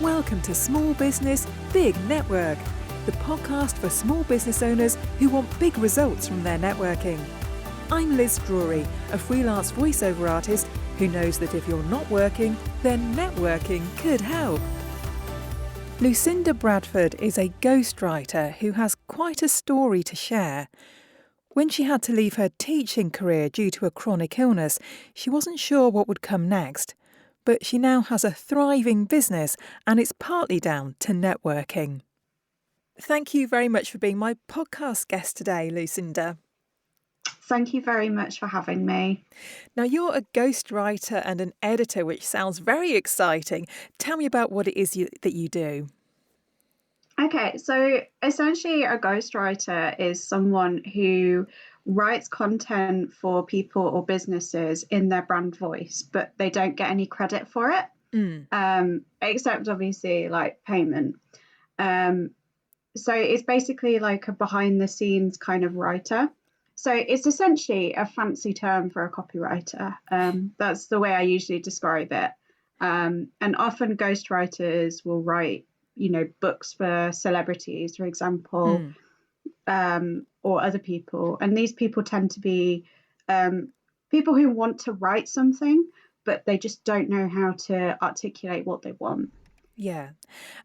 Welcome to Small Business, Big Network, the podcast for small business owners who want big results from their networking. I'm Liz Drury, a freelance voiceover artist who knows that if you're not working, then networking could help. Lucinda Bradford is a ghostwriter who has quite a story to share. When she had to leave her teaching career due to a chronic illness, she wasn't sure what would come next. But she now has a thriving business, and it's partly down to networking. Thank you very much for being my podcast guest today, Lucinda. Thank you very much for having me. Now, you're a ghostwriter and an editor, which sounds very exciting. Tell me about what it is that you do. Okay, so essentially a ghostwriter is someone who writes content for people or businesses in their brand voice, but they don't get any credit for it, except obviously like payment. So it's basically like a behind the scenes kind of writer. So it's essentially a fancy term for a copywriter. That's the way I usually describe it. And often ghostwriters will write, books for celebrities, for example, or other people. And these people tend to be people who want to write something, but they just don't know how to articulate what they want. Yeah.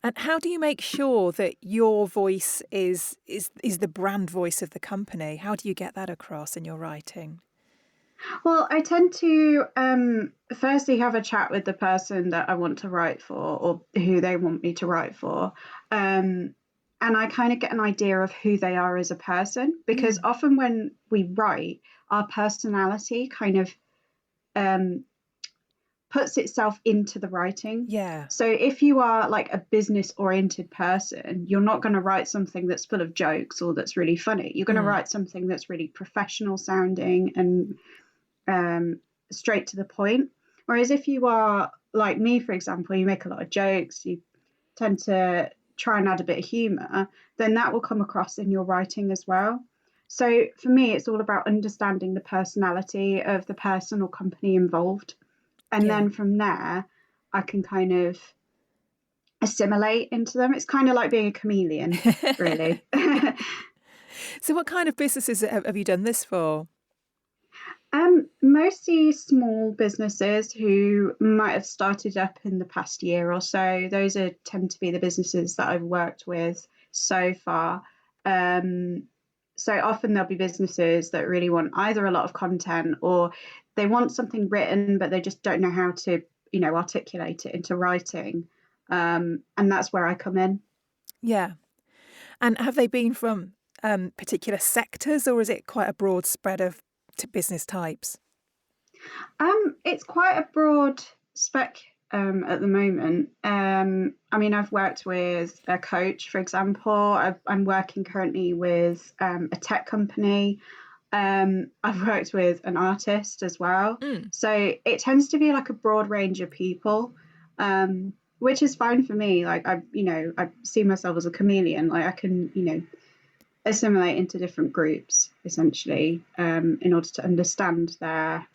And how do you make sure that your voice is the brand voice of the company? How do you get that across in your writing? Well, I tend to firstly have a chat with the person that I want to write for or who they want me to write for. And I kind of get an idea of who they are as a person, because often when we write, our personality kind of puts itself into the writing. Yeah. So if you are like a business oriented person, you're not going to write something that's full of jokes or that's really funny. You're going to write something that's really professional sounding and straight to the point. Whereas if you are like me, for example, you make a lot of jokes, you tend to try and add a bit of humor, then that will come across in your writing as well. So for me, it's all about understanding the personality of the person or company involved. And then from there, I can kind of assimilate into them. It's kind of like being a chameleon, really. So what kind of businesses have you done this for? Mostly small businesses who might have started up in the past year or so. Those tend to be the businesses that I've worked with so far. So often there'll be businesses that really want either a lot of content or they want something written, but they just don't know how to, articulate it into writing. And that's where I come in. Yeah. And have they been from particular sectors, or is it quite a broad spread of business types? It's quite a broad spec at the moment. I've worked with a coach, for example. I'm working currently with a tech company. I've worked with an artist as well. So it tends to be like a broad range of people, which is fine for me. Like I see myself as a chameleon. Like I can, assimilate into different groups essentially, in order to understand their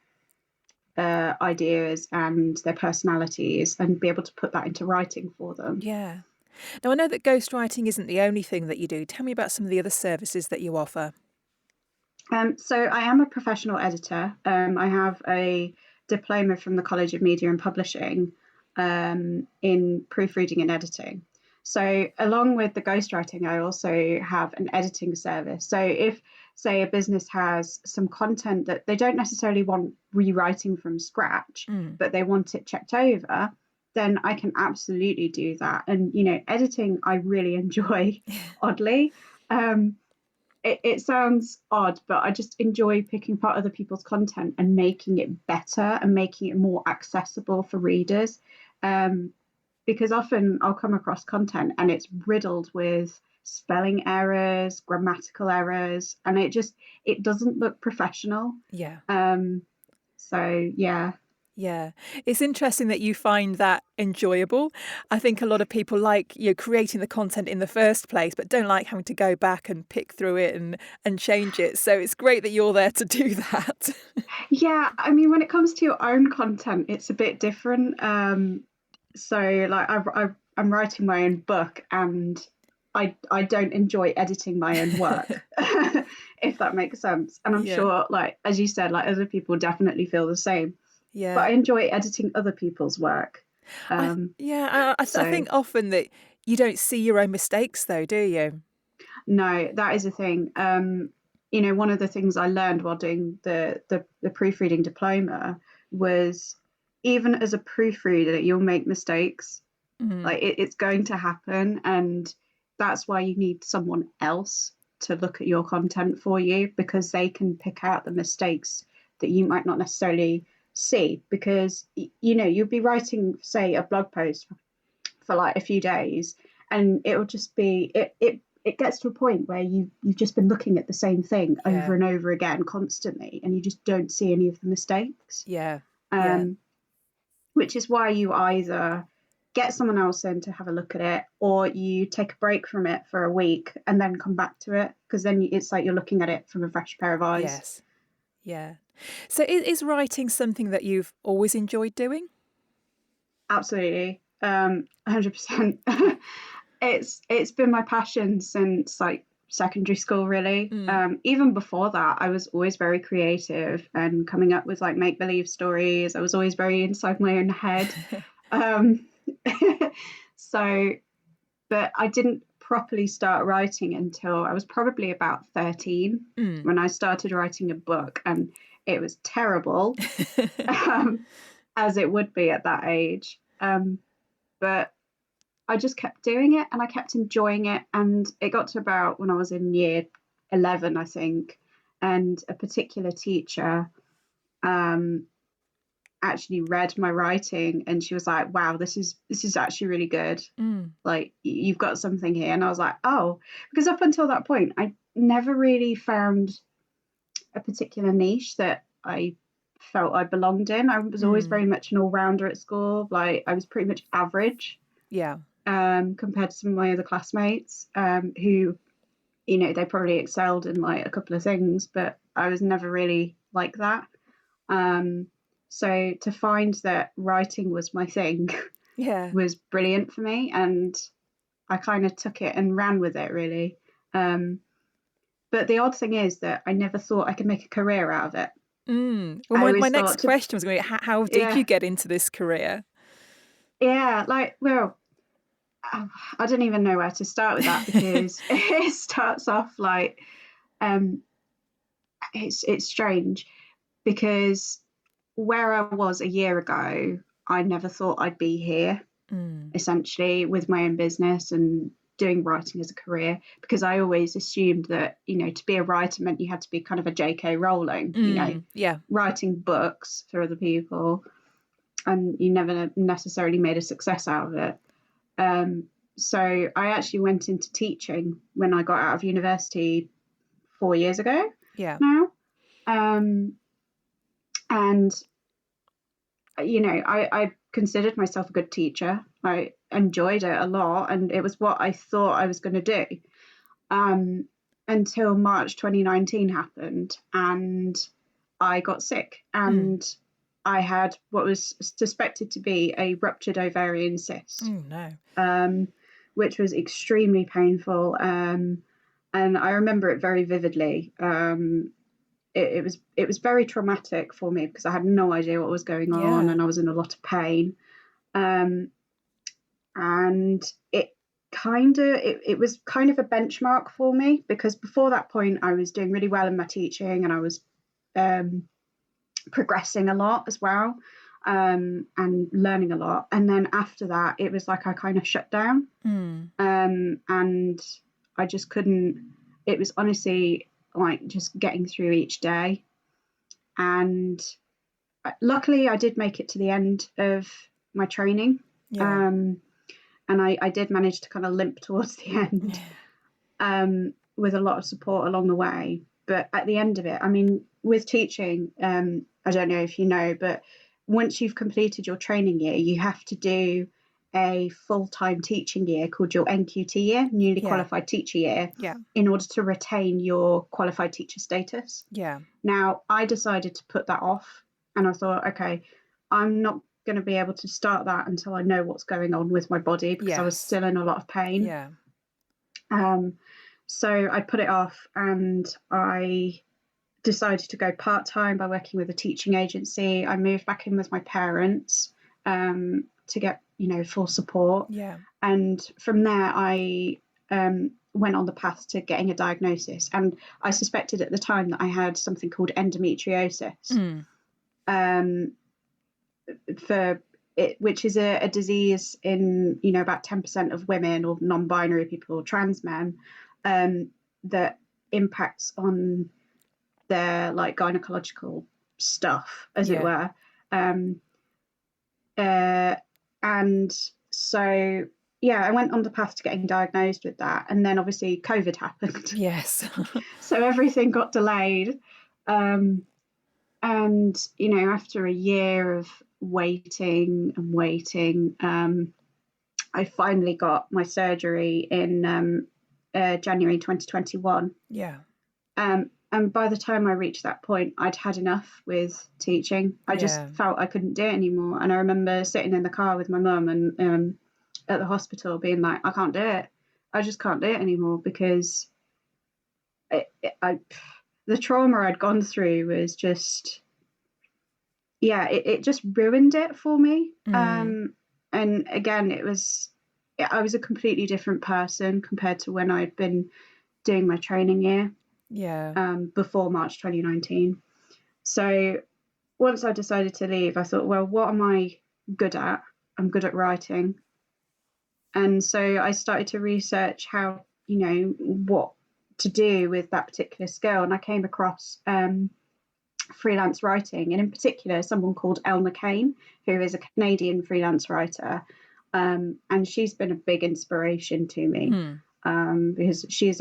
ideas and their personalities and be able to put that into writing for them. Yeah. Now, I know that ghostwriting isn't the only thing that you do. Tell me about some of the other services that you offer. So I am a professional editor. I have a diploma from the College of Media and Publishing in proofreading and editing. So along with the ghostwriting, I also have an editing service. So if, say, a business has some content that they don't necessarily want rewriting from scratch, but they want it checked over, then I can absolutely do that. And, editing, I really enjoy, oddly. It sounds odd, but I just enjoy picking apart other people's content and making it better and making it more accessible for readers. Because often I'll come across content and it's riddled with spelling errors, grammatical errors, and it doesn't look professional. Yeah. So yeah. Yeah. It's interesting that you find that enjoyable. I think a lot of people like creating the content in the first place, but don't like having to go back and pick through it and change it. So it's great that you're there to do that. Yeah. When it comes to your own content, it's a bit different. So like I'm writing my own book, and I don't enjoy editing my own work, if that makes sense. And I'm Yeah. sure, like, as you said, like other people definitely feel the same. But Yeah. I enjoy editing other people's work. I So think often that you don't see your own mistakes though, do you? no, that is a thing. You know, one of the things I learned while doing the proofreading diploma was, even as a proofreader, you'll make mistakes. Mm. Like it's going to happen, and that's why you need someone else to look at your content for you, because they can pick out the mistakes that you might not necessarily see. Because you know, you'll be writing, say, a blog post for like a few days, and it will just be it gets to a point where you've just been looking at the same thing over Yeah. and over again constantly, and you just don't see any of the mistakes. Yeah. Yeah. um which is why you either get someone else in to have a look at it, or you take a break from it for a week and then come back to it, because then it's like you're looking at it from a fresh pair of eyes. Yes. Yeah. So is writing something that you've always enjoyed doing? Absolutely. 100%. It's been my passion since like secondary school, really. Mm. Even before that, I was always very creative and coming up with like make believe stories. I was always very inside my own head. um, so, but I didn't properly start writing until I was probably about 13, Mm. when I started writing a book, and it was terrible, um, as it would be at that age. But I just kept doing it, and I kept enjoying it. And it got to about when I was in year 11, I think, and a particular teacher um, actually read my writing, and she was like, wow, this is actually really good. Mm. Like, you've got something here. And I was like, oh, because up until that point, I never really found a particular niche that I felt I belonged in. I was always Mm. very much an all-rounder at school. Like, I was pretty much average, Yeah. compared to some of my other classmates, who, you know, they probably excelled in like a couple of things, but I was never really like that. Um, so to find that writing was my thing Yeah. was brilliant for me, and I kind of took it and ran with it, really. Um, but the odd thing is that I never thought I could make a career out of it. Mm. Well, I my always next thought to, question was going to be, how did yeah, you get into this career? yeah, like, well, I don't even know where to start with that, because it starts off like, um, it's strange, because where I was a year ago, I never thought I'd be here, Mm. essentially, with my own business and doing writing as a career, because I always assumed that, you know, to be a writer meant you had to be kind of a J.K. Rowling, you know, Yeah. writing books for other people, and you never necessarily made a success out of it. So I actually went into teaching when I got out of university 4 years ago Yeah. now. And you know, I considered myself a good teacher. I enjoyed it a lot, and it was what I thought I was going to do, until March 2019 happened, and I got sick, Mm. and I had what was suspected to be a ruptured ovarian cyst, Oh, no. which was extremely painful. And I remember it very vividly. It was very traumatic for me, because I had no idea what was going on, Yeah. and I was in a lot of pain. And it was kind of a benchmark for me, because before that point I was doing really well in my teaching, and I was progressing a lot as well, and learning a lot. And then after that, it was like I kind of shut down, Mm. and I just couldn't. It was honestly like just getting through each day. And luckily, I did make it to the end of my training. Yeah. And I did manage to kind of limp towards the end, with a lot of support along the way. But at the end of it, I mean, with teaching, I don't know if you know, but once you've completed your training year, you have to do a full-time teaching year called your NQT year, newly Yeah. qualified teacher year, Yeah. in order to retain your qualified teacher status. Yeah. Now, I decided to put that off, and I thought, okay, I'm not going to be able to start that until I know what's going on with my body, because I was Yes. still in a lot of pain. Yeah. So I put it off, and I decided to go part-time by working with a teaching agency. I moved back in with my parents to get, full support. Yeah. And from there, I went on the path to getting a diagnosis. And I suspected at the time that I had something called endometriosis, which is a disease in, about 10% of women or non-binary people or trans men, that impacts on their like gynecological stuff, as it were. And so, I went on the path to getting diagnosed with that. And then obviously COVID happened. Yes. So everything got delayed. And, after a year of waiting and waiting, I finally got my surgery in January 2021. Yeah. And by the time I reached that point, I'd had enough with teaching. I just felt I couldn't do it anymore. And I remember sitting in the car with my mum and at the hospital being like, I can't do it. I just can't do it anymore, because the trauma I'd gone through was just, it just ruined it for me. And again, I was a completely different person compared to when I'd been doing my training year. Before March 2019. So once I decided to leave, I thought, well, what am I good at? I'm good at writing. And so I started to research how, what to do with that particular skill. And I came across freelance writing, and in particular, someone called Elle McCain, who is a Canadian freelance writer. And she's been a big inspiration to me, because she's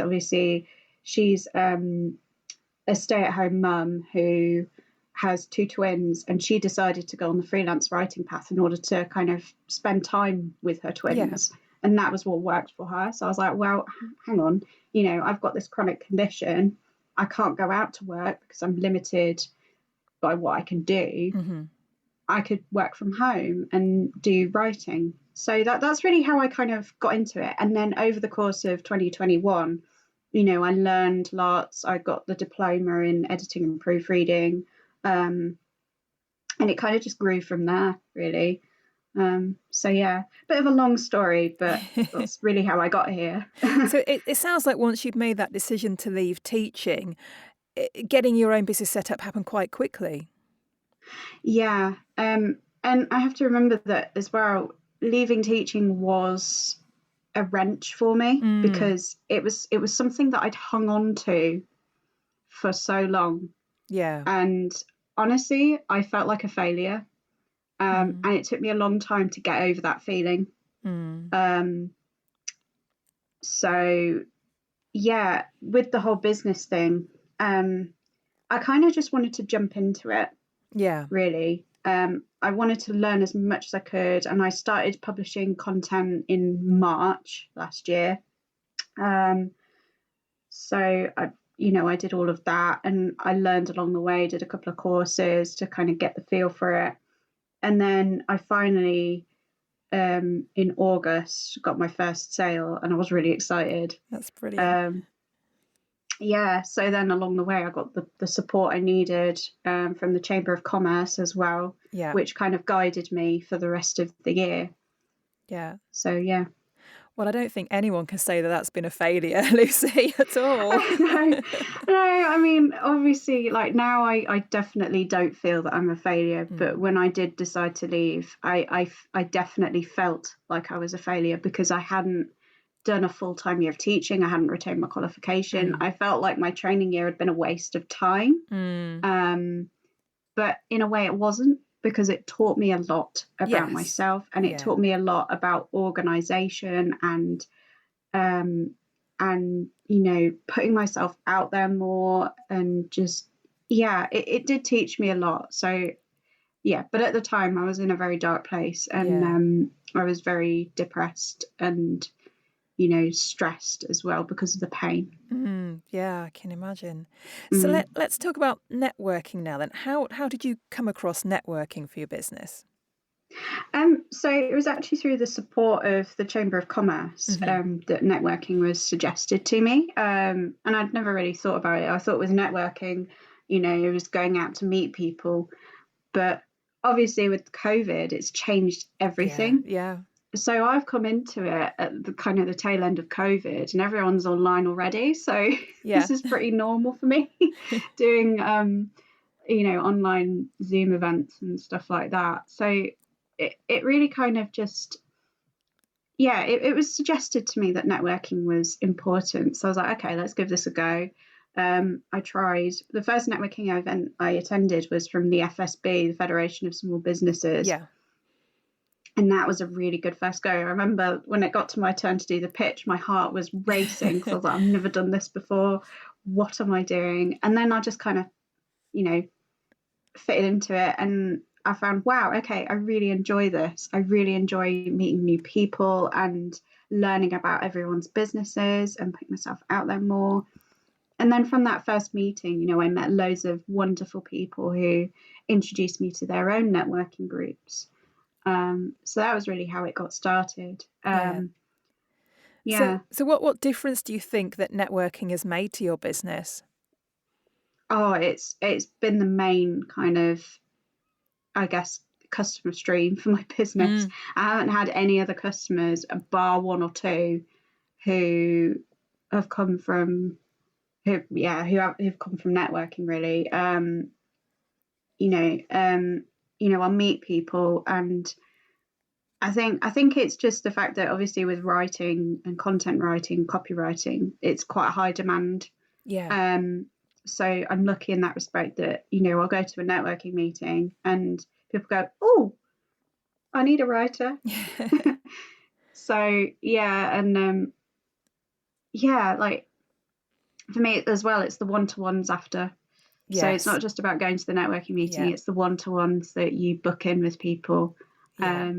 a stay-at-home mum who has 2 twins, and she decided to go on the freelance writing path in order to kind of spend time with her twins. And that was what worked for her. So I was like, well, hang on, I've got this chronic condition. I can't go out to work because I'm limited by what I can do. I could work from home and do writing. So that's really how I kind of got into it. And then over the course of 2021, I learned lots. I got the diploma in editing and proofreading. And it kind of just grew from there, really. Bit of a long story, but that's really how I got here. So it sounds like once you'd made that decision to leave teaching, getting your own business set up happened quite quickly. Yeah. And I have to remember that as well, leaving teaching was a wrench for me, because it was something that I'd hung on to for so long. And honestly, I felt like a failure. And it took me a long time to get over that feeling. So with the whole business thing, I kind of just wanted to jump into it. Really. I wanted to learn as much as I could, and I started publishing content in March last year. So I did all of that, and I learned along the way, did a couple of courses to kind of get the feel for it. And then I finally, in August, got my first sale, and I was really excited. That's brilliant. So then along the way, I got the support I needed from the Chamber of Commerce as well, which kind of guided me for the rest of the year. So, Well, I don't think anyone can say that that's been a failure, Lucy, at all. No, I mean, obviously, like now I definitely don't feel that I'm a failure. But when I did decide to leave, I definitely felt like I was a failure, because I hadn't done a full-time year of teaching. I hadn't retained my qualification. I felt like my training year had been a waste of time. But in a way it wasn't, because it taught me a lot about myself, and it taught me a lot about organization and putting myself out there more, and just it did teach me a lot. So but at the time I was in a very dark place, and I was very depressed and stressed as well because of the pain. I can imagine. So let's talk about networking now then. How did you come across networking for your business? So it was actually through the support of the Chamber of Commerce that networking was suggested to me. And I'd never really thought about it. I thought with networking, it was going out to meet people. But obviously with COVID, it's changed everything. Yeah. So I've come into it at the kind of the tail end of COVID, and everyone's online already. So this is pretty normal for me doing, online Zoom events and stuff like that. So it really kind of just, it was suggested to me that networking was important. So I was like, okay, let's give this a go. I tried. The first networking event I attended was from the FSB, the Federation of Small Businesses. Yeah. And that was a really good first go. I remember when it got to my turn to do the pitch, my heart was racing because I was like, I've never done this before. What am I doing? And then I just kind of, fitted into it. And I found, wow, okay, I really enjoy this. I really enjoy meeting new people and learning about everyone's businesses and putting myself out there more. And then from that first meeting, I met loads of wonderful people who introduced me to their own networking groups. So that was really how it got started. So what difference do you think that networking has made to your business? Oh, it's been the main kind of, I guess, customer stream for my business. I haven't had any other customers, bar one or two, who've come from who've come from networking really. I'll meet people, and I think it's just the fact that obviously with writing and content writing, copywriting, it's quite a high demand. Yeah. So I'm lucky in that respect that, I'll go to a networking meeting and people go, oh, I need a writer. So, like for me as well, it's the one-to-ones after. Yes. So it's not just about going to the networking meeting, it's the one-to-ones that you book in with people. Yeah.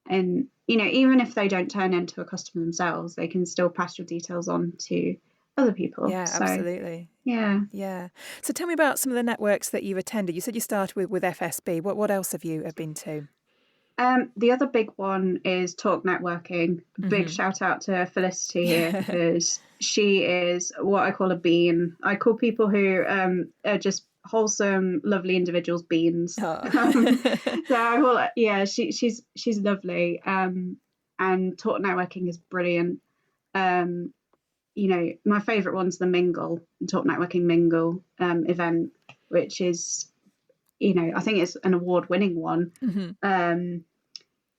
And, even if they don't turn into a customer themselves, they can still pass your details on to other people. Yeah, so, absolutely. Yeah. So tell me about some of the networks that you've attended. You said you started with FSB. What else have you been to? The other big one is Talk Networking. Big shout out to Felicity here because she is what I call a bean. I call people who are just wholesome, lovely individuals beans. So I call it, she's lovely. And Talk Networking is brilliant. My favourite one's the Mingle, Talk Networking Mingle event, which is, I think it's an award-winning one.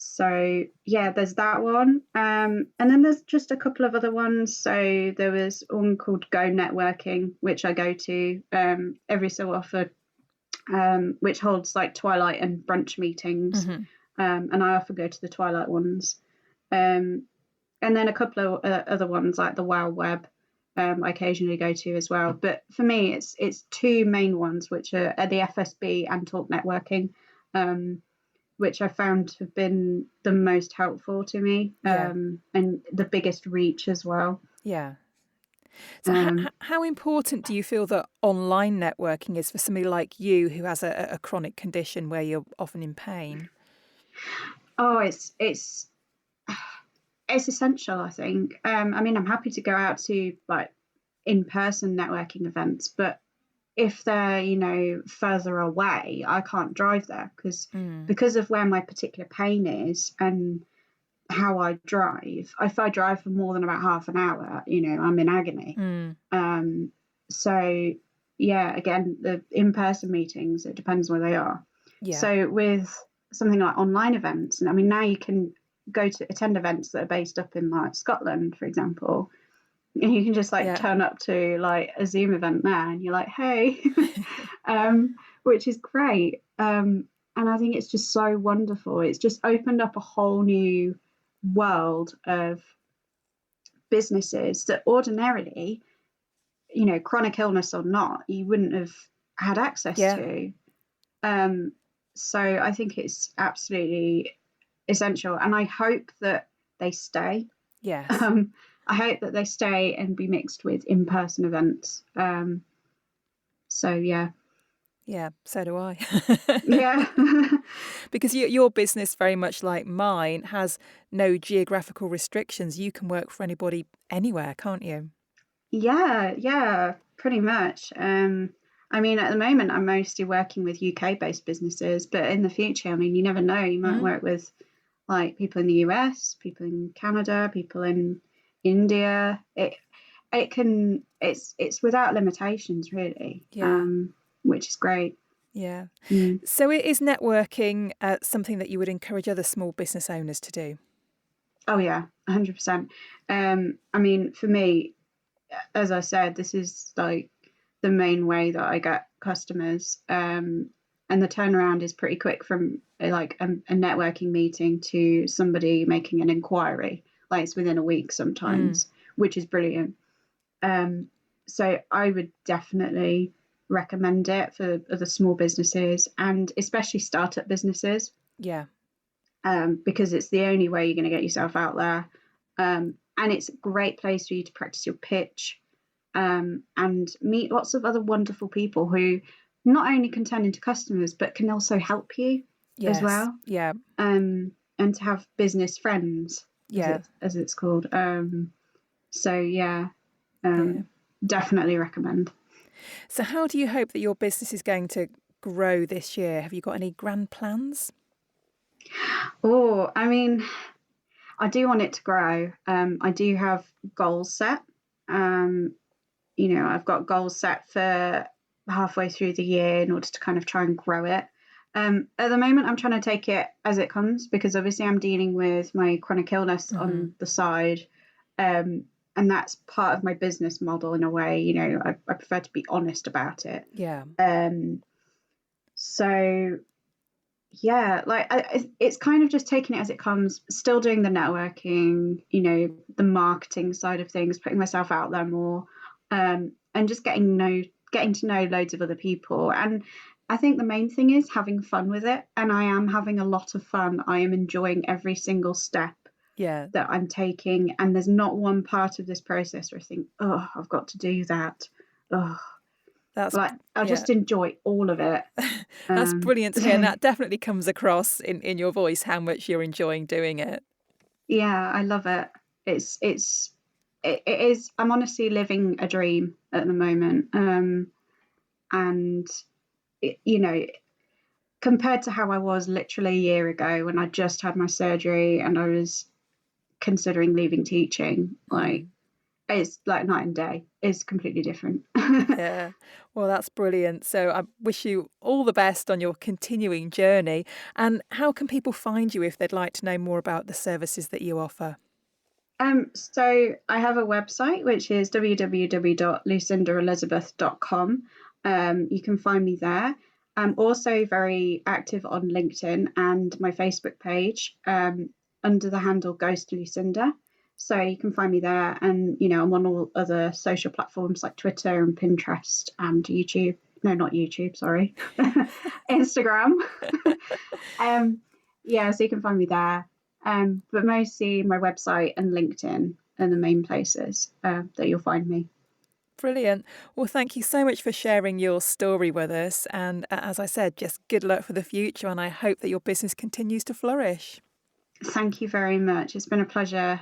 So there's that one. And then there's just a couple of other ones. So there was one called Go Networking, which I go to every so often, which holds like twilight and brunch meetings. And I often go to the twilight ones. And then a couple of other ones like the Wow Web, I occasionally go to as well. But for me, it's two main ones, which are the FSB and Talk Networking, which I found have been the most helpful to me, and the biggest reach as well. Yeah. So how important do you feel that online networking is for somebody like you who has a chronic condition where you're often in pain? Oh, it's essential, I think. I'm happy to go out to like in-person networking events, but if they're, further away, I can't drive there because of where my particular pain is and how I drive. If I drive for more than about half an hour, I'm in agony. So again, the in-person meetings, it depends where they are. So with something like online events, and now you can go to attend events that are based up in like Scotland, for example, and you can just turn up to like a Zoom event there and you're like, hey, which is great. And I think it's just so wonderful. It's just opened up a whole new world of businesses that ordinarily, chronic illness or not, you wouldn't have had access to. So I think it's absolutely essential, and I hope that they stay. Yes. I hope that they stay and be mixed with in-person events. Yeah, so do I. Yeah. Because your business, very much like mine, has no geographical restrictions. You can work for anybody anywhere, can't you? Yeah, pretty much. I mean, at the moment, I'm mostly working with UK-based businesses, but in the future, I mean, you never know. You might work with like people in the US, people in Canada, people in India. It's without limitations, really. Yeah. Which is great. Yeah. Mm. So is networking something that you would encourage other small business owners to do? Oh yeah, 100%. I mean, for me, as I said, this is like the main way that I get customers. And the turnaround is pretty quick from like a networking meeting to somebody making an inquiry. Like it's within a week sometimes, which is brilliant. So I would definitely recommend it for other small businesses and especially startup businesses. Yeah. Because it's the only way you're going to get yourself out there. And it's a great place for you to practice your pitch and meet lots of other wonderful people who not only can turn into customers, but can also help you as well. Yeah. And to have business friends, as it's called. Definitely recommend. So how do you hope that your business is going to grow this year? Have you got any grand plans? Oh, I mean, I do want it to grow. I do have goals set. I've got goals set for halfway through the year in order to kind of try and grow it. At the moment, I'm trying to take it as it comes because obviously I'm dealing with my chronic illness on the side. And that's part of my business model in a way. I prefer to be honest about it. Yeah. So yeah, it's kind of just taking it as it comes, still doing the networking, the marketing side of things, putting myself out there more, and just getting to know loads of other people. And I think the main thing is having fun with it. And I am having a lot of fun. I am enjoying every single step that I'm taking. And there's not one part of this process where I think, oh, I've got to do that. Oh, I just enjoy all of it. That's brilliant to hear. And that definitely comes across in your voice, how much you're enjoying doing it. Yeah, I love it. It is. I'm honestly living a dream at the moment. Compared to how I was literally a year ago when I just had my surgery and I was considering leaving teaching, it's like night and day. It's completely different. Yeah. Well, that's brilliant. So I wish you all the best on your continuing journey. And how can people find you if they'd like to know more about the services that you offer? So I have a website, which is www.lucindaelizabeth.com. You can find me there. I'm also very active on LinkedIn and my Facebook page under the handle Ghost Lucinda. So you can find me there. And, I'm on all other social platforms like Twitter and Pinterest and YouTube. No, not YouTube, sorry. Instagram. So you can find me there. But mostly my website and LinkedIn are the main places that you'll find me. Brilliant. Well, thank you so much for sharing your story with us. And as I said, just good luck for the future. And I hope that your business continues to flourish. Thank you very much. It's been a pleasure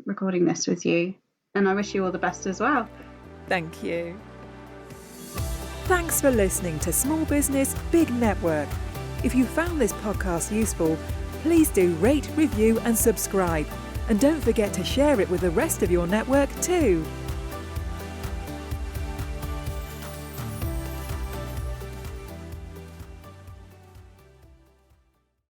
recording this with you. And I wish you all the best as well. Thank you. Thanks for listening to Small Business, Big Network. If you found this podcast useful, please do rate, review and subscribe. And don't forget to share it with the rest of your network too.